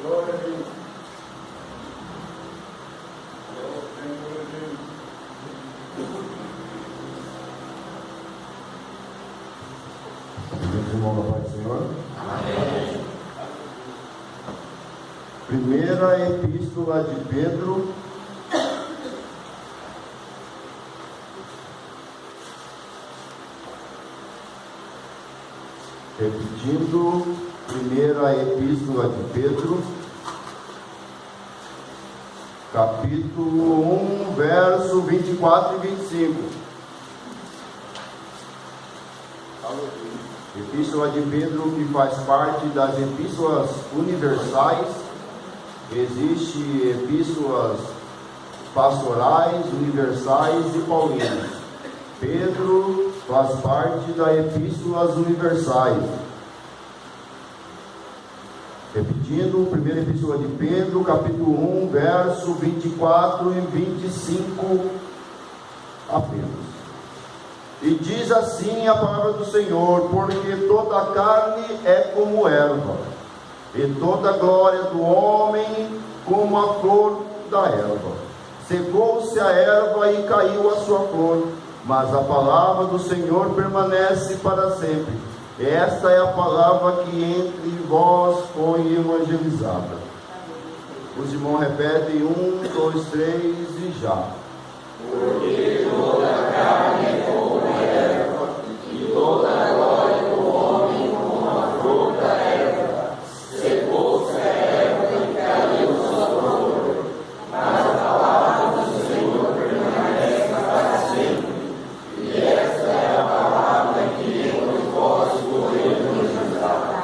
Glória a Deus. Irmão da paz do Senhor. Amém. Primeira Epístola de Pedro, repetindo, Primeira Epístola de Pedro, capítulo 1, verso 24 e 25. Epístola de Pedro, que faz parte das epístolas universais. Existem epístolas pastorais, universais e paulinas. Pedro faz parte das epístolas universais. Repetindo, primeira epístola de Pedro, capítulo 1, verso 24 e 25 apenas. E diz assim a palavra do Senhor: porque toda a carne é como erva, e toda a glória do homem como a flor da erva. Secou-se a erva e caiu a sua flor, mas a palavra do Senhor permanece para sempre. Esta é a palavra que entre vós foi evangelizada. Os irmãos repetem: 1, 2, 3 e já. Porque toda a carne é como a erva, e toda a glória do homem como a flor da erva. Secou-se a erva e caiu sua flor, mas a palavra do Senhor permanece para sempre. E esta é a palavra que entre vós foi evangelizada.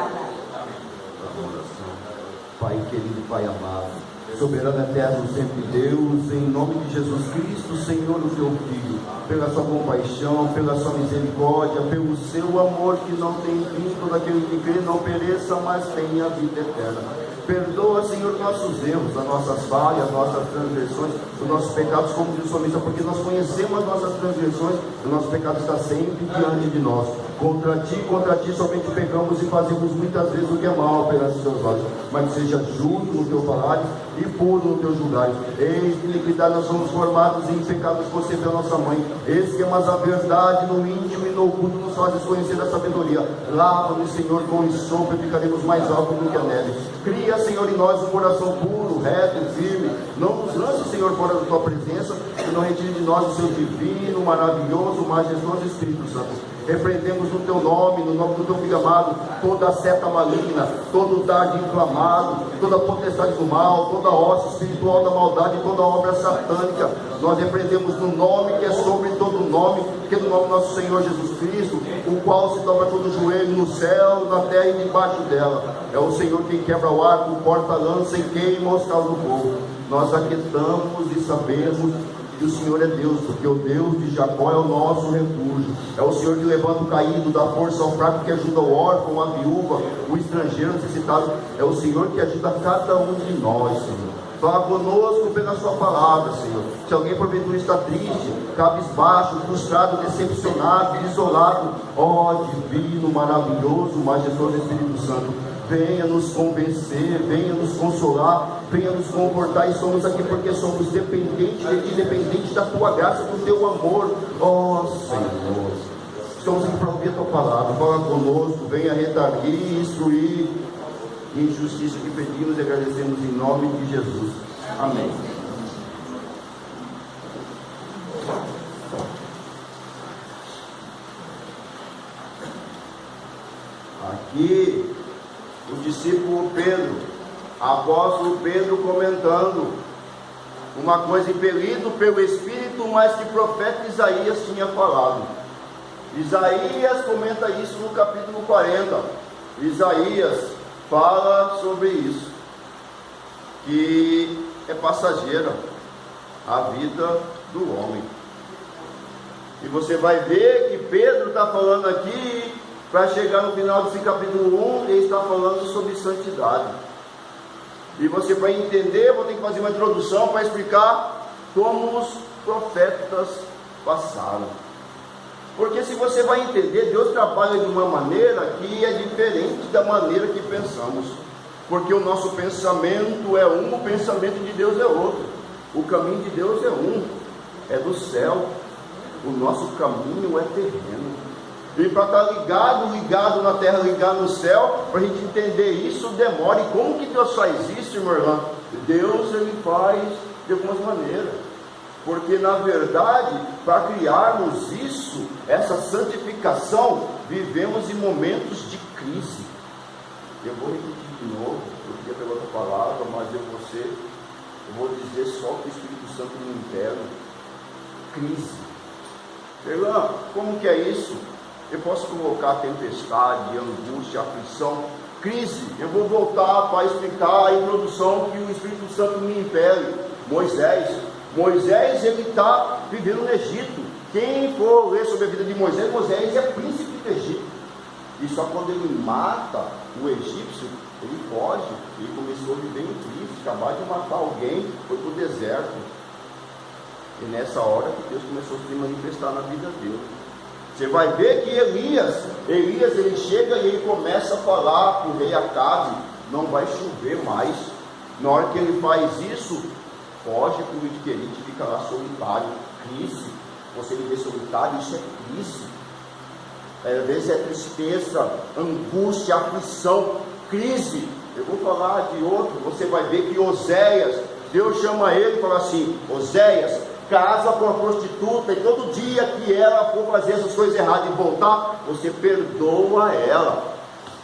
Pai querido, Pai amado, soberano eterno, sempre Deus, em nome de Jesus Cristo, Senhor, o teu Filho, pela sua compaixão, pela sua misericórdia, pelo seu amor que não tem fim, todo aquele que crê não pereça, mas tenha a vida eterna. Perdoa, Senhor, nossos erros, as nossas falhas, as nossas transgressões, os nossos pecados, como diz o salmista, porque nós conhecemos as nossas transgressões, o nosso pecado está sempre diante de nós. Contra ti somente pecamos e fazemos muitas vezes o que é mal perante os teus olhos, mas seja justo no teu falar e puro no teu julgar. Eis que iniquidade nós somos formados, e em pecados concebeu nossa mãe. Eis que amas a verdade no íntimo e no oculto nos fazes conhecer a sabedoria. Lava-nos, Senhor, com o sopo e ficaremos mais altos do que a neve. Cria, Senhor, em nós um coração puro, reto e firme. Não nos lance, Senhor, fora da tua presença, e não retire de nós o seu divino, maravilhoso, majestoso Espírito Santo. Repreendemos no teu nome, no nome do teu Filho amado, toda seta maligna, todo dardo inflamado, toda potestade do mal, toda hoste espiritual da maldade, toda obra satânica. Nós repreendemos no nome que é sobre todo nome, que é no nome do nosso Senhor Jesus Cristo, o qual se dobra todo joelho no céu, na terra e debaixo dela. É o Senhor quem quebra o arco, corta a lança e queima os carros do fogo. Nós aquietamos e sabemos que o Senhor é Deus, porque o Deus de Jacó é o nosso refúgio. É o Senhor que levanta o caído, dá força ao fraco, que ajuda o órfão, a viúva, o estrangeiro necessitado. É o Senhor que ajuda cada um de nós, Senhor. Fala conosco pela sua palavra, Senhor. Se alguém porventura está triste, cabisbaixo, frustrado, decepcionado, isolado, ó divino, maravilhoso, majestoso Espírito Santo, venha nos convencer, venha nos consolar, venha nos confortar. E somos aqui porque somos dependentes de ti, dependentes da tua graça, do teu amor, ó Senhor. Estamos aqui para ouvir a tua palavra. Fala conosco, venha redarguir, instruir. Em justiça que pedimos e agradecemos em nome de Jesus. Amém. Aqui o discípulo Pedro, apóstolo Pedro, comentando uma coisa, impelido pelo Espírito, mas que o profeta Isaías tinha falado. Isaías comenta isso no capítulo 40. Isaías fala sobre isso, que é passageira a vida do homem. E você vai ver que Pedro está falando aqui, para chegar no final desse capítulo 1, ele está falando sobre santidade. E você, para entender, vou ter que fazer uma introdução para explicar como os profetas passaram. Porque se você vai entender, Deus trabalha de uma maneira que é diferente da maneira que pensamos. porque o nosso pensamento é um, o pensamento de Deus é outro. O caminho de Deus é um, é do céu. O nosso caminho é terreno. E para estar ligado na terra, ligado no céu, para a gente entender isso, demora. E como que Deus faz isso, irmã irmã? Deus, ele faz de algumas maneiras. Porque na verdade, para criarmos isso, essa santificação, vivemos em momentos de crise. Eu vou repetir de novo, eu queria pegar outra palavra, mas eu vou dizer só que o Espírito Santo me interna. Crise. Irmã, como que é isso? Eu posso colocar tempestade, angústia, aflição, crise. Eu vou voltar para explicar a introdução que o Espírito Santo me impele. Moisés, ele está vivendo no Egito. Quem for ler sobre a vida de Moisés, Moisés é príncipe do Egito. E só quando ele mata o egípcio, ele foge. Ele começou a viver em crise, acabar de matar alguém, foi para o deserto. E nessa hora que Deus começou a se manifestar na vida dele. Você vai ver que Elias ele chega e ele começa a falar para o rei Acabe: não vai chover mais. Na hora que ele faz isso, foge para o Idquerite, fica lá solitário. Crise. Você viver solitário, isso é crise. Às vezes é tristeza, angústia, aflição, crise. Eu vou falar de outro. Você vai ver que Oséias, Deus chama ele e fala assim: Oséias, casa com a prostituta, e todo dia que ela for fazer essas coisas erradas e voltar, você perdoa ela.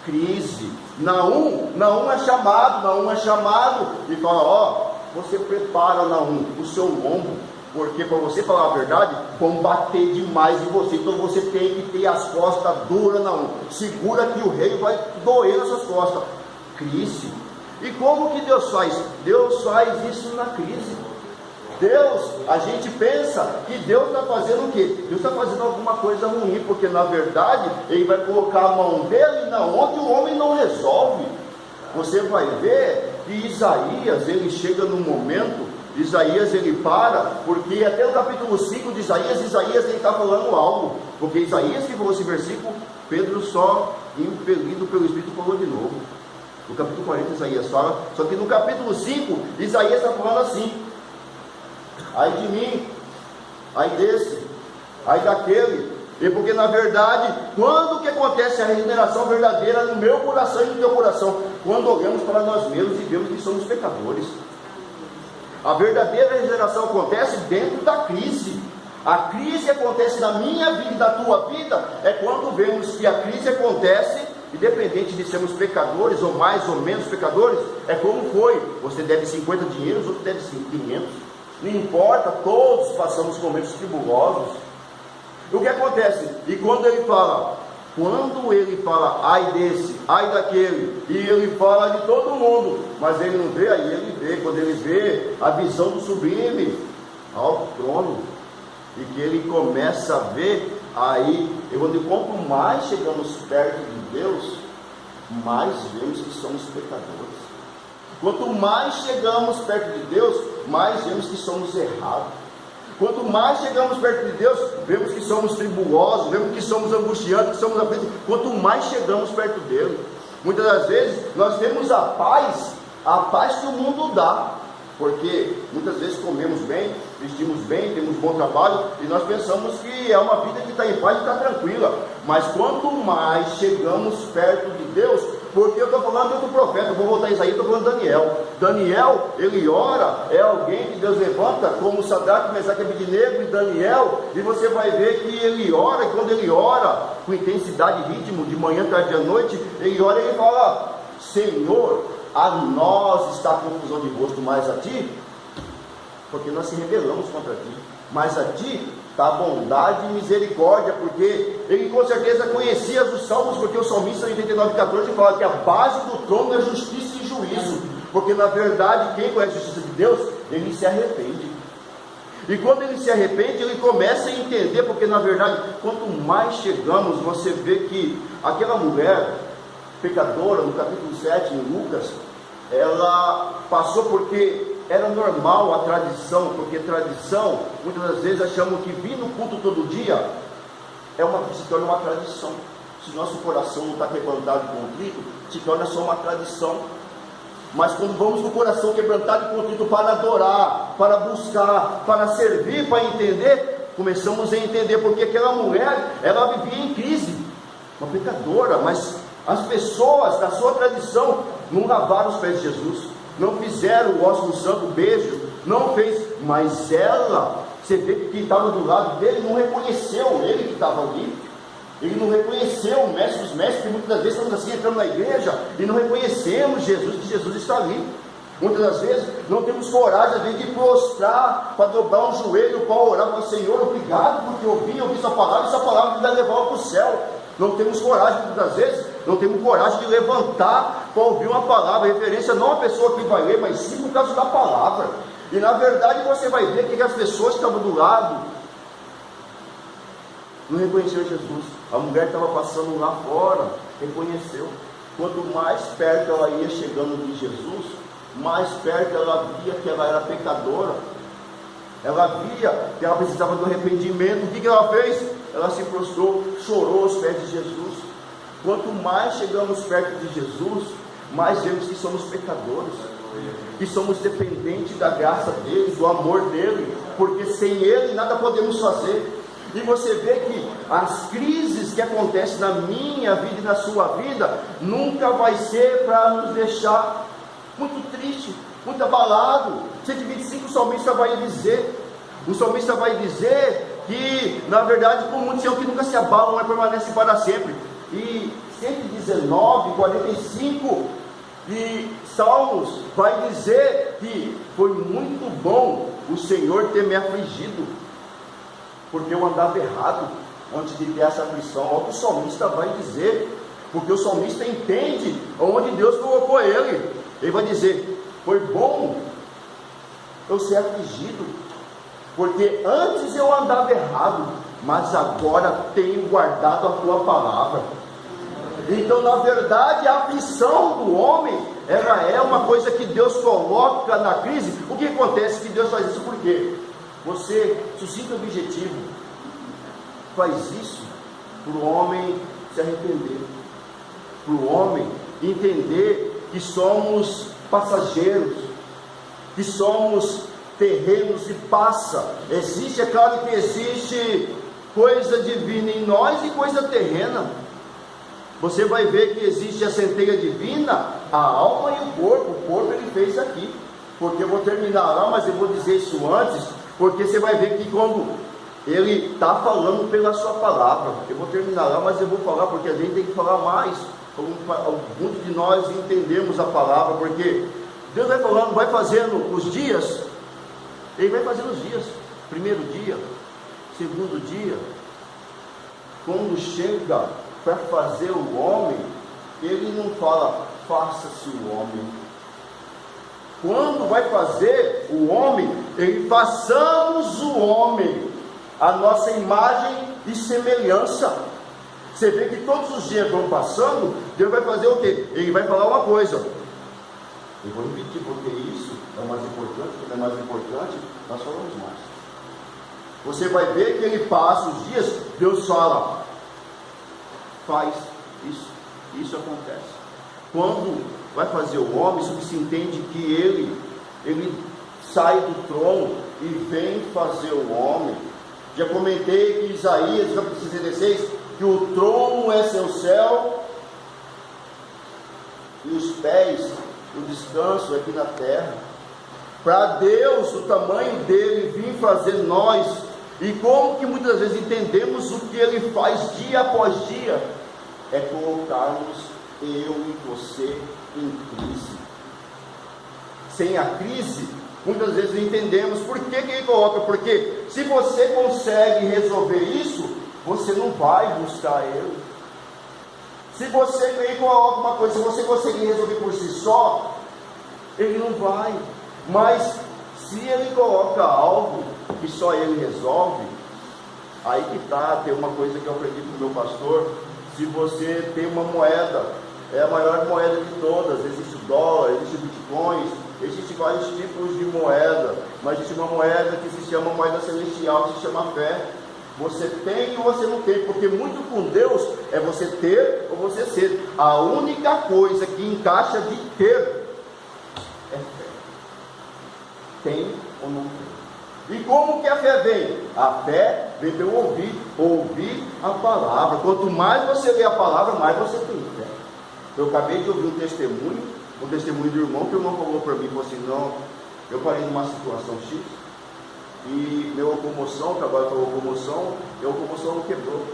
Crise. Naum é chamado e fala: ó, você prepara, Naum, o seu ombro, porque para você falar a verdade, vão bater demais em você, então você tem que ter as costas duras, Naum. Segura que o rei vai doer nas suas costas. Crise. E como que Deus faz? Deus faz isso na crise. Deus, a gente pensa que Deus está fazendo o quê? Deus está fazendo alguma coisa ruim, porque na verdade Ele vai colocar a mão dele na onde o homem não resolve. Você vai ver que Isaías, ele chega num momento, Isaías ele para, porque até o capítulo 5 de Isaías ele está falando algo, porque Isaías que falou esse versículo, Pedro só impelido pelo Espírito falou de novo. No capítulo 40 Isaías fala, só que no capítulo 5 Isaías está falando assim: ai de mim, ai desse, ai daquele. E porque na verdade, quando que acontece a regeneração verdadeira no meu coração e no teu coração? Quando olhamos para nós mesmos e vemos que somos pecadores. A verdadeira regeneração acontece dentro da crise. A crise acontece na minha vida e na tua vida, é quando vemos que a crise acontece, independente de sermos pecadores ou mais ou menos pecadores, é como foi. Você deve 50 dinheiros, outro deve 500. Não importa, todos passamos momentos tribulosos. O que acontece? E quando ele fala ai desse, ai daquele, e ele fala de todo mundo, mas ele não vê, aí ele vê, quando ele vê a visão do sublime ao trono, e que ele começa a ver, aí, quanto mais chegamos perto de Deus, mais vemos que somos pecadores. Quanto mais chegamos perto de Deus, mais vemos que somos errados. Quanto mais chegamos perto de Deus, vemos que somos tribulosos, vemos que somos angustiantes, que somos aflitos. Quanto mais chegamos perto dele, muitas das vezes nós temos a paz que o mundo dá, porque muitas vezes comemos bem, vestimos bem, temos bom trabalho, e nós pensamos que é uma vida que está em paz e está tranquila. Mas quanto mais chegamos perto de Deus, porque eu estou falando de outro profeta, eu vou voltar a Isaías, estou falando de Daniel. Daniel, ele ora, é alguém que Deus levanta, como Sadraque, Mesaque e Abednego e Daniel, e você vai ver que ele ora, e quando ele ora, com intensidade e ritmo, de manhã, tarde e à noite, ele ora e ele fala: Senhor, a nós está a confusão de rosto, mas a ti, porque nós se rebelamos contra ti, mas a ti está bondade e misericórdia, porque ele com certeza conhecia os salmos, porque o salmista 89,14 fala que a base do trono é justiça e juízo, porque na verdade quem conhece a justiça de Deus, ele se arrepende, e quando ele se arrepende, ele começa a entender, porque na verdade, quanto mais chegamos, você vê que aquela mulher pecadora, no capítulo 7, em Lucas, ela passou porque era normal a tradição, porque tradição, muitas das vezes achamos que vir no culto todo dia se torna uma tradição. Se nosso coração não está quebrantado e contrito, se torna só uma tradição. Mas quando vamos com o coração quebrantado e contrito para adorar, para buscar, para servir, para entender, começamos a entender porque aquela mulher, ela vivia em crise, uma pecadora, mas as pessoas da sua tradição não lavaram os pés de Jesus, não fizeram o ósculo santo, o beijo, não fez, mas ela, você vê que quem estava do lado dele não reconheceu ele que estava ali. Ele não reconheceu o mestre dos mestres, porque muitas das vezes estamos assim entrando na igreja e não reconhecemos Jesus, que Jesus está ali. Muitas das vezes não temos coragem, às vezes, de prostrar, para dobrar um joelho, para orar, para o Senhor, obrigado, porque eu ouvi sua palavra, e essa palavra vai levar para o céu. Não temos coragem, muitas das vezes, não temos coragem de levantar para ouvir uma palavra, referência não a pessoa que vai ler, mas sim por causa da palavra. E na verdade você vai ver que as pessoas que estavam do lado não reconheceram Jesus. A mulher estava passando lá fora, reconheceu. Quanto mais perto ela ia chegando de Jesus, mais perto ela via que ela era pecadora. Ela via que ela precisava do arrependimento. O que ela fez? Ela se prostrou, chorou aos pés de Jesus. Quanto mais chegamos perto de Jesus, mais vemos que somos pecadores, que somos dependentes da graça dele, do amor dele, porque sem ele nada podemos fazer. E você vê que as crises que acontecem na minha vida e na sua vida nunca vai ser para nos deixar muito triste, muito abalado. 125 o salmista vai dizer, que na verdade como muitos são que nunca se abalam, mas permanecem para sempre. E 119, 45 de Salmos vai dizer que foi muito bom o Senhor ter me afligido, porque eu andava errado antes de ter essa aflição. Olha o que o salmista vai dizer, porque o salmista entende onde Deus colocou ele. Ele vai dizer: foi bom eu ser afligido, porque antes eu andava errado, mas agora tenho guardado a tua palavra. Então, na verdade, a aflição do homem, ela é uma coisa que Deus coloca na crise. O que acontece? Que Deus faz isso por quê? Você, sucinto objetivo, faz isso para o homem se arrepender, para o homem entender que somos passageiros, que somos terrenos e passa. Existe, é claro que existe coisa divina em nós e coisa terrena. Você vai ver que existe a centelha divina, a alma e o corpo. O corpo ele fez aqui, porque eu vou terminar lá, mas eu vou dizer isso antes, porque você vai ver que quando ele está falando pela sua palavra, eu vou terminar lá, mas eu vou falar, porque a gente tem que falar mais, muitos de nós entendemos a palavra, porque Deus vai falando, vai fazendo os dias, ele vai fazendo os dias, primeiro dia, segundo dia, quando chega para fazer o homem, ele não fala, faça-se o homem. Quando vai fazer o homem, ele façamos o homem, a nossa imagem e semelhança. Você vê que todos os dias vão passando, Deus vai fazer o quê? Ele vai falar uma coisa. Eu vou repetir, porque isso é o mais importante, porque é mais importante, nós falamos mais. Você vai ver que ele passa os dias, Deus fala, faz isso acontece. Quando vai fazer o homem, isso que se entende que ele sai do trono e vem fazer o homem. Já comentei que Isaías, capítulo 66, que o trono é seu céu e os pés, o descanso aqui na terra. Para Deus, o tamanho dele, vir fazer nós. E como que muitas vezes entendemos o que ele faz dia após dia, é colocarmos eu e você em crise. Sem a crise, muitas vezes entendemos por que ele coloca, porque se você consegue resolver isso, você não vai buscar ele. Se você coloca uma coisa, se você conseguir resolver por si só, ele não vai. Mas se ele coloca algo que só ele resolve, aí que está, tem uma coisa que eu aprendi com o meu pastor. Se você tem uma moeda, é a maior moeda de todas, existe o dólar, existe bitcoins, existem vários tipos de moeda, mas existe uma moeda que se chama moeda celestial, que se chama fé. Você tem ou você não tem, porque muito com Deus é você ter ou você ser. A única coisa que encaixa de ter Tem ou não tem? E como que a fé vem? A fé vem pelo ouvir a palavra. Quanto mais você lê a palavra, mais você tem fé. Eu acabei de ouvir um testemunho do irmão, que o irmão falou para mim, falou assim, não, eu parei numa situação X, e minha locomoção, trabalho com a locomoção não quebrou.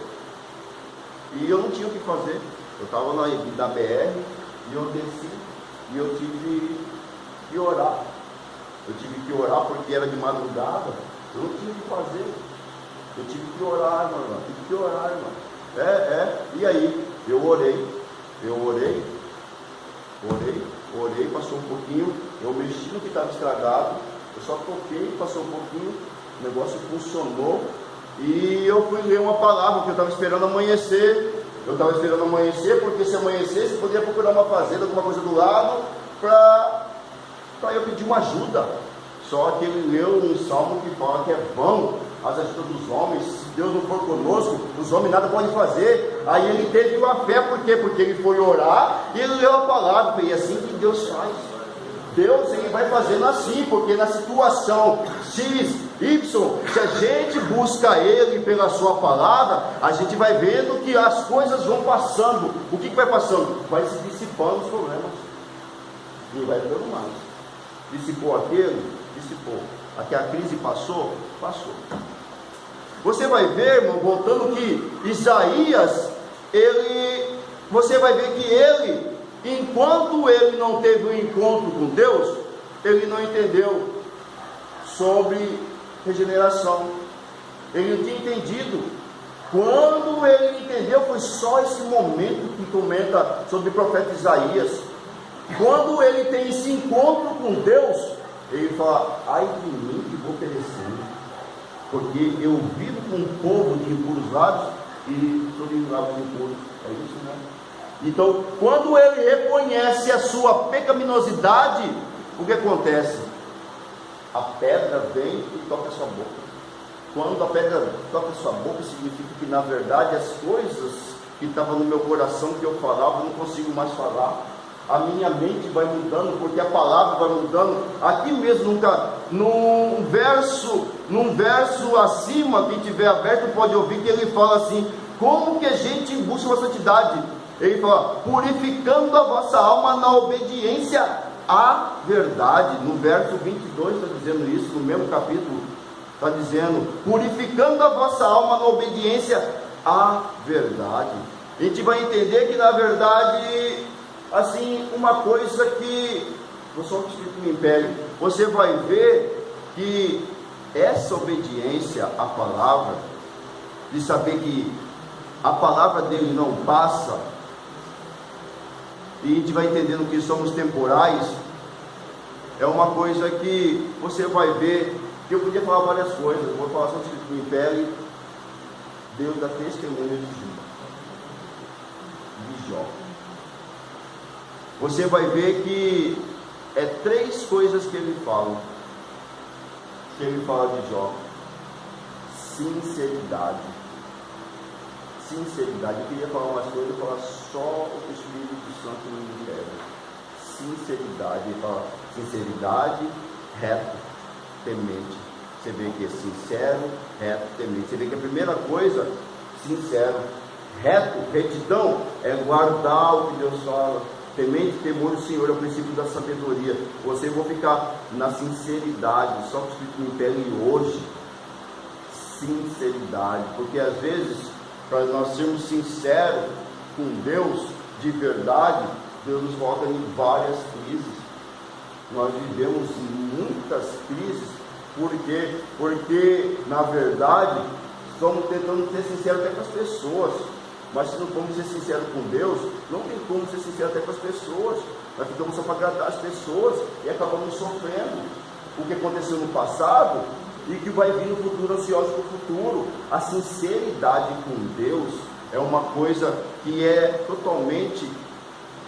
E eu não tinha o que fazer. Eu estava na BR, e eu desci, e eu tive que orar. Eu tive que orar porque era de madrugada, eu não tinha o que fazer. Eu tive que orar, irmão. Tive que orar, irmão. E aí, eu orei, passou um pouquinho, eu mexi no que estava estragado, eu só toquei, passou um pouquinho, o negócio funcionou, e eu fui ler uma palavra, porque eu estava esperando amanhecer. Porque se amanhecesse, eu poderia procurar uma fazenda, alguma coisa do lado, para eu pedir uma ajuda. Só que ele leu um salmo que fala que é vão as ajudas dos homens, se Deus não for conosco, os homens nada podem fazer. Aí ele teve uma fé, por quê? Porque ele foi orar e ele leu a palavra, e é assim que Deus faz. Deus, ele vai fazendo assim, porque na situação X, Y, se a gente busca Ele pela sua palavra, a gente vai vendo que as coisas vão passando. O que vai passando? Vai se dissipando os problemas, e vai dando mais. Dissipou aquele, dissipou. Aqui a crise passou. Você vai ver, irmão, voltando que Isaías, você vai ver que ele, enquanto ele não teve um encontro com Deus, ele não entendeu sobre regeneração. Ele não tinha entendido. Quando ele entendeu, foi só esse momento que comenta sobre o profeta Isaías. Quando ele tem esse encontro com Deus, ele fala: ai de mim que vou perecer, porque eu vivo com um povo de impuros lábios e sou de lábios impuros. É isso, né? Então, quando ele reconhece a sua pecaminosidade, o que acontece? A pedra vem e toca a sua boca. Quando a pedra toca a sua boca, significa que na verdade as coisas que estavam no meu coração, que eu falava, eu não consigo mais falar. A minha mente vai mudando, porque a palavra vai mudando. Aqui mesmo, num verso acima, quem tiver aberto pode ouvir que ele fala assim: como que a gente busca uma santidade? Ele fala: purificando a vossa alma na obediência à verdade. No verso 22 está dizendo isso, no mesmo capítulo, está dizendo: purificando a vossa alma na obediência à verdade. A gente vai entender que na verdade, assim, uma coisa que, vou só escrito no império, você vai ver que essa obediência à palavra, de saber que a palavra dele não passa, e a gente vai entendendo que somos temporais, é uma coisa que você vai ver, que eu podia falar várias coisas, vou falar só escrito no império. Deus dá testemunho de Jó. Você vai ver que é 3 coisas que ele fala de Jó: sinceridade. Eu queria falar umas coisas, falar só o que o Espírito Santo me leva. Sinceridade, ele fala sinceridade, reto, temente. Você vê que é sincero, reto, temente. Você vê que a primeira coisa, sincero, reto, retidão, é guardar o que Deus fala. Temente, temor do Senhor é o princípio da sabedoria. Você vai ficar na sinceridade, só que o Espírito me impele hoje. Sinceridade, porque às vezes, para nós sermos sinceros com Deus, de verdade, Deus nos coloca em várias crises. Nós vivemos muitas crises, porque na verdade, estamos tentando ser sinceros até com as pessoas. Mas se não formos ser sinceros com Deus, não tem como ser sincero até com as pessoas. Nós ficamos só para agradar as pessoas e acabamos sofrendo o que aconteceu no passado e que vai vir no futuro, ansioso para o futuro. A sinceridade com Deus é uma coisa que é totalmente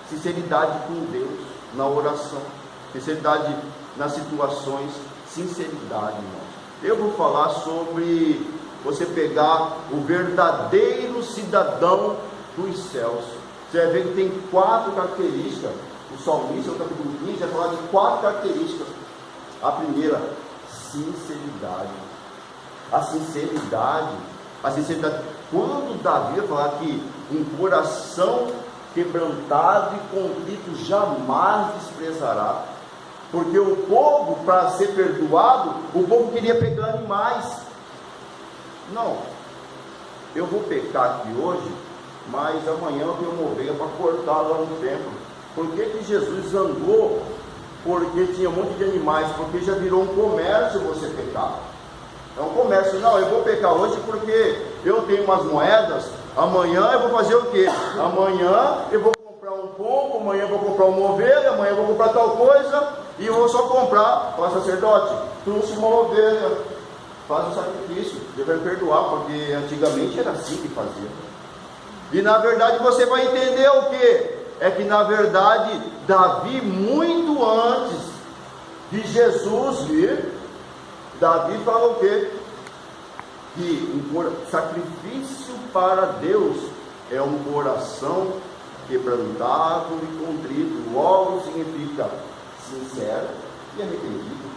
sinceridade com Deus na oração, sinceridade nas situações, sinceridade, irmãos. Eu vou falar sobre você pegar o verdadeiro cidadão dos céus. Você vai ver que tem 4 características. O salmista, no capítulo 15, vai falar de 4 características. A primeira, sinceridade. A sinceridade. Quando Davi vai falar que um coração quebrantado e contrito jamais desprezará. Porque o povo, para ser perdoado, o povo queria pegar animais. Não, eu vou pecar aqui hoje, mas amanhã eu tenho uma ovelha para cortar lá no templo. Por que Jesus zangou? Porque tinha um monte de animais, porque já virou um comércio você pecar. É um comércio. Não, eu vou pecar hoje porque eu tenho umas moedas, amanhã eu vou fazer o quê? Amanhã eu vou comprar um pombo, amanhã eu vou comprar uma ovelha, amanhã eu vou comprar tal coisa, e eu vou só comprar para o sacerdote. Trouxe uma ovelha, faz um sacrifício, Deus vai me perdoar, porque antigamente era assim que fazia. E na verdade você vai entender o que? É que na verdade Davi, muito antes de Jesus vir, Davi fala o quê? Que um sacrifício para Deus é um coração quebrantado e contrito. Logo significa sincero e arrependido.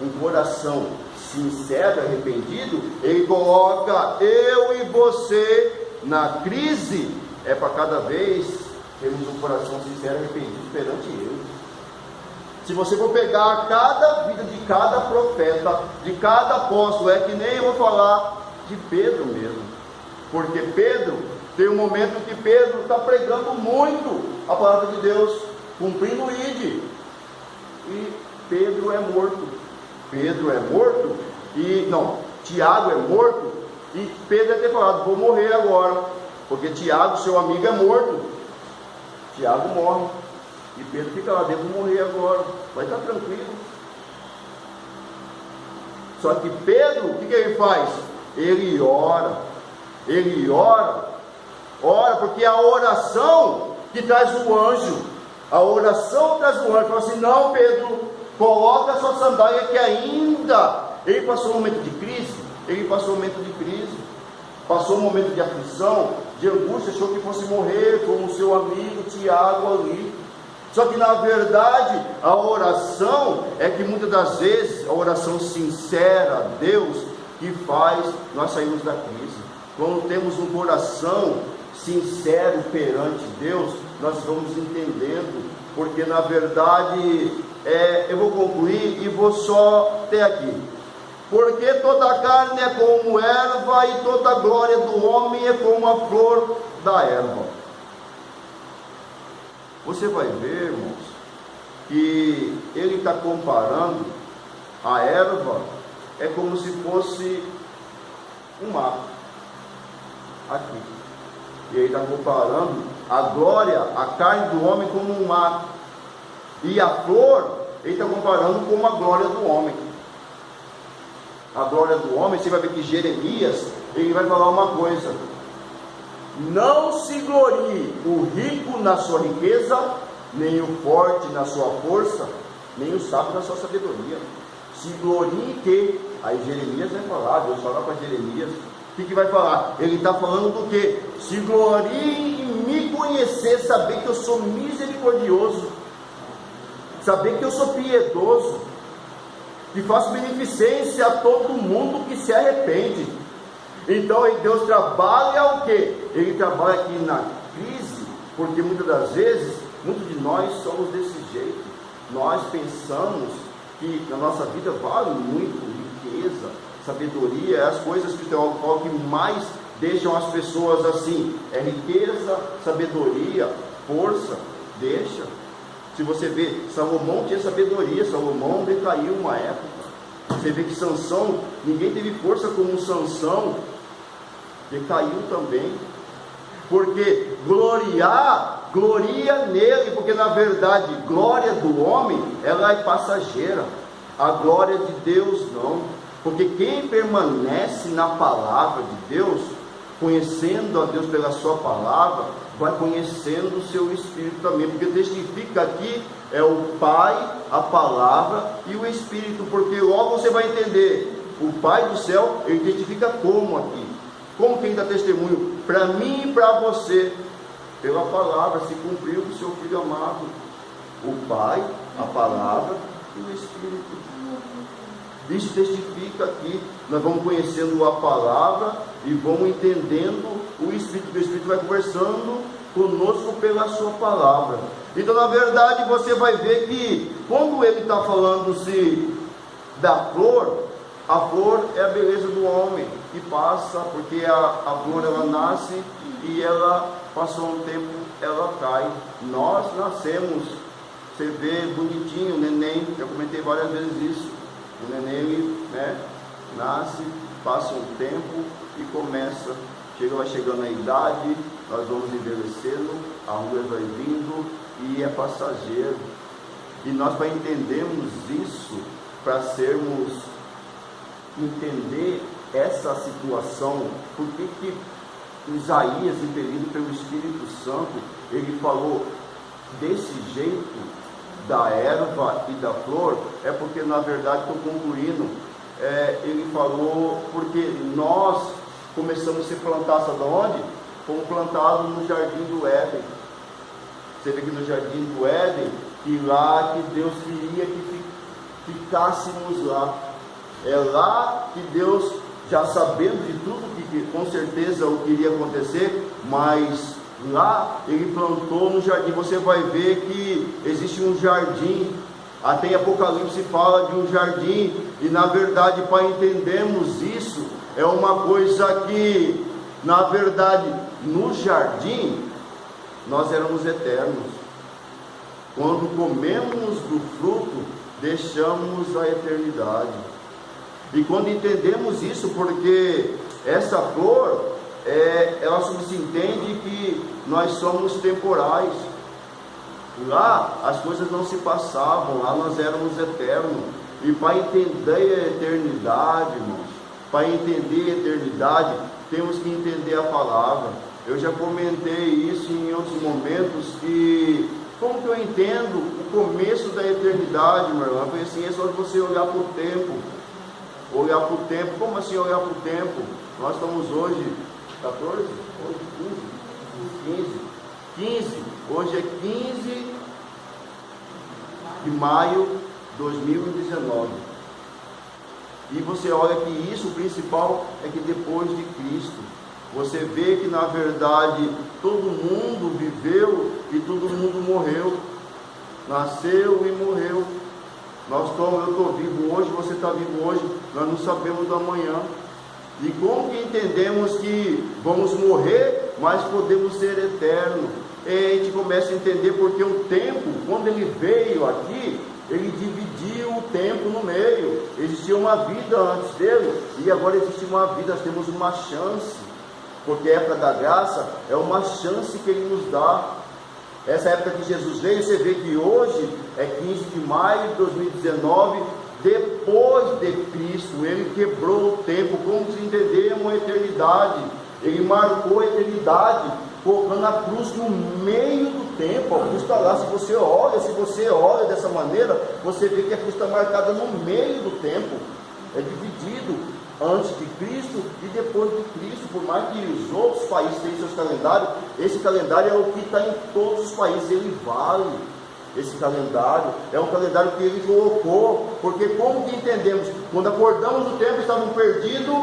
Um coração sincero e arrependido, ele coloca eu e você na crise, é para cada vez termos um coração sincero e arrependido perante ele. Se você for pegar cada vida de cada profeta, de cada apóstolo, é que nem eu vou falar de Pedro mesmo, porque Pedro, tem um momento que Pedro está pregando muito a palavra de Deus, cumprindo o ID, e Pedro é morto. Tiago é morto, e Pedro deve ter falado, vou morrer agora, porque Tiago, seu amigo, é morto. Tiago morre, e Pedro fica lá dentro, vou morrer agora, vai estar tranquilo. Só que Pedro, o que ele faz? Ele ora, porque a oração que traz o anjo, fala assim, não Pedro, coloca a sua sandália, que ainda, ele passou um momento de crise, passou um momento de aflição, de angústia, achou que fosse morrer, como o seu amigo Tiago ali. Só que na verdade, a oração é que muitas das vezes, a oração sincera a Deus, que faz nós sairmos da crise. Quando temos um coração sincero perante Deus, nós vamos entendendo, porque na verdade, eu vou concluir e vou só até aqui. Porque toda a carne é como erva, e toda a glória do homem é como a flor da erva. Você vai ver, irmãos, que ele está comparando a erva, é como se fosse um mato, aqui. E ele está comparando a glória, a carne do homem como um mato. E a flor, ele está comparando com a glória do homem. A glória do homem, você vai ver que Jeremias, ele vai falar uma coisa: não se glorie o rico na sua riqueza, nem o forte na sua força, nem o sábio na sua sabedoria. Se glorie que? Aí Jeremias vai falar, Deus fala para Jeremias, o que vai falar? Ele está falando do que? Se glorie em me conhecer, saber que eu sou misericordioso, saber que eu sou piedoso, que faço beneficência a todo mundo que se arrepende. Então Deus trabalha o que? Ele trabalha aqui na crise, porque muitas das vezes, muitos de nós somos desse jeito. Nós pensamos que na nossa vida vale muito riqueza, sabedoria, as coisas que o que mais deixam as pessoas assim, é riqueza, sabedoria, força, deixa. Se você vê, Salomão tinha sabedoria, Salomão decaiu uma época. Você vê que Sansão, ninguém teve força como Sansão, decaiu também. Porque gloria nele, porque na verdade, glória do homem, ela é passageira, a glória de Deus não. Porque quem permanece na palavra de Deus, conhecendo a Deus pela sua palavra, vai conhecendo o seu Espírito também, porque testifica aqui é o Pai, a palavra e o Espírito, porque logo você vai entender, o Pai do céu, ele testifica como aqui, como quem dá testemunho, para mim e para você, pela palavra, se cumpriu o seu Filho amado, o Pai, a palavra e o Espírito. Isso testifica que nós vamos conhecendo a palavra e vamos entendendo o Espírito, que o Espírito vai conversando conosco pela sua palavra. Então, na verdade, você vai ver que quando ele está falando-se da flor, a flor é a beleza do homem que passa, porque a flor ela nasce e ela passou um tempo, ela cai. Nós nascemos, você vê bonitinho, o neném, eu comentei várias vezes isso. O neném, nasce, passa um tempo e começa, vai chegando a idade, nós vamos envelhecendo, a ruga vai vindo e é passageiro. E nós, para entendermos isso, para entender essa situação, por que Isaías, impelido pelo Espírito Santo, ele falou desse jeito da erva e da flor, é porque, na verdade, estou concluindo, ele falou, porque nós começamos a ser plantados, sabe onde? Fomos plantados no jardim do Éden. Você vê que no jardim do Éden, que lá que Deus queria que ficássemos lá. É lá que Deus, já sabendo de tudo que com certeza o que iria acontecer, mas lá ele plantou no jardim. Você vai ver que existe um jardim, até em Apocalipse fala de um jardim, e na verdade, para entendermos isso, é uma coisa que, na verdade, no jardim nós éramos eternos. Quando comemos do fruto, deixamos a eternidade. E quando entendemos isso, porque essa flor, ela subentende que nós somos temporais. Lá as coisas não se passavam, lá nós éramos eternos. E para entender a eternidade, irmãos, para entender a eternidade, temos que entender a palavra. Eu já comentei isso em outros momentos, que como que eu entendo o começo da eternidade, meu irmão? Eu falei assim, é só você olhar para o tempo. Olhar para o tempo. Como assim olhar para o tempo? Nós estamos hoje 14? Hoje 15. Hoje é 15 de maio de 2019. E você olha que isso, o principal é que depois de Cristo, você vê que na verdade todo mundo viveu e todo mundo morreu. Nasceu e morreu. Eu estou vivo hoje, você está vivo hoje, nós não sabemos do amanhã. E como que entendemos que vamos morrer, mas podemos ser eternos? E a gente começa a entender porque o tempo, quando ele veio aqui, ele dividiu o tempo no meio. Existia uma vida antes dele, e agora existe uma vida, nós temos uma chance, porque a época da graça é uma chance que ele nos dá. Essa época que Jesus veio, você vê que hoje é 15 de maio de 2019, depois de Cristo. Ele quebrou o tempo, como se entendemos a eternidade. Ele marcou a eternidade, colocando a cruz no meio do tempo. A cruz está lá, se você olha dessa maneira, você vê que a cruz está marcada no meio do tempo. É dividido antes de Cristo e depois de Cristo. Por mais que os outros países tenham seus calendários, esse calendário é o que está em todos os países, ele vale. Esse calendário é um calendário que ele colocou, porque como que entendemos? Quando acordamos no tempo, estávamos perdidos,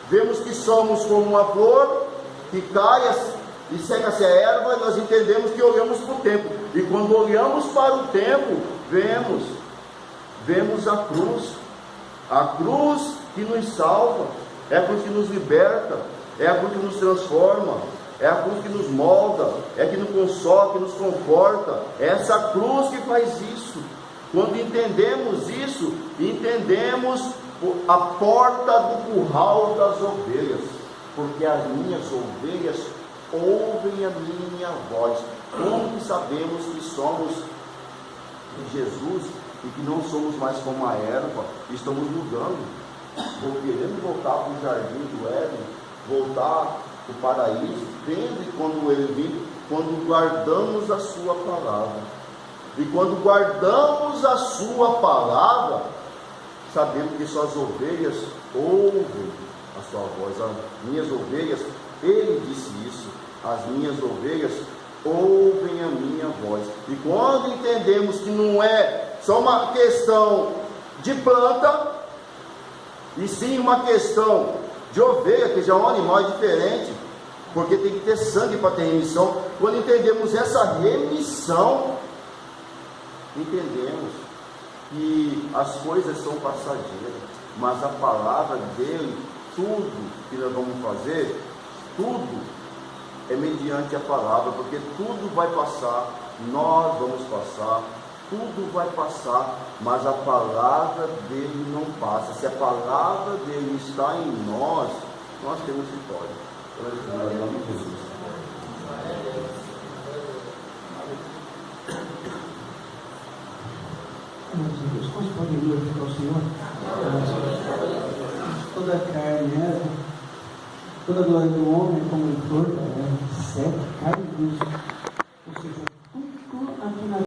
vemos que somos como uma flor que cai e seca-se a erva, e nós entendemos que olhamos para o tempo, e quando olhamos para o tempo, vemos a cruz que nos salva, é a cruz que nos liberta, é a cruz que nos transforma, é a cruz que nos molda, é a que nos consola, que nos conforta. É essa cruz que faz isso. Quando entendemos isso, entendemos a porta do curral das ovelhas, porque as minhas ovelhas ouvem a minha voz. Como que sabemos que somos de Jesus e que não somos mais como a erva? Estamos mudando, querendo voltar para o jardim do Éden, voltar para o paraíso, vendo quando ele vem, quando guardamos a sua palavra. E quando guardamos a sua palavra, sabemos que suas ovelhas ouvem a sua voz. As minhas ovelhas, ele disse isso, as minhas ovelhas ouvem a minha voz. E quando entendemos que não é só uma questão de planta, e sim uma questão de ovelha, que já é um animal diferente, porque tem que ter sangue para ter remissão. Quando entendemos essa remissão, entendemos que as coisas são passageiras, mas a palavra dele, tudo que nós vamos fazer, tudo é mediante a palavra, porque tudo vai passar, nós vamos passar, tudo vai passar, mas a palavra dele não passa. Se a palavra dele está em nós, nós temos vitória. Em nome de Jesus. Deus, quantos podem glorificar o Senhor? Toda a carne, toda a glória do homem como em flor, seca, cai em Deus.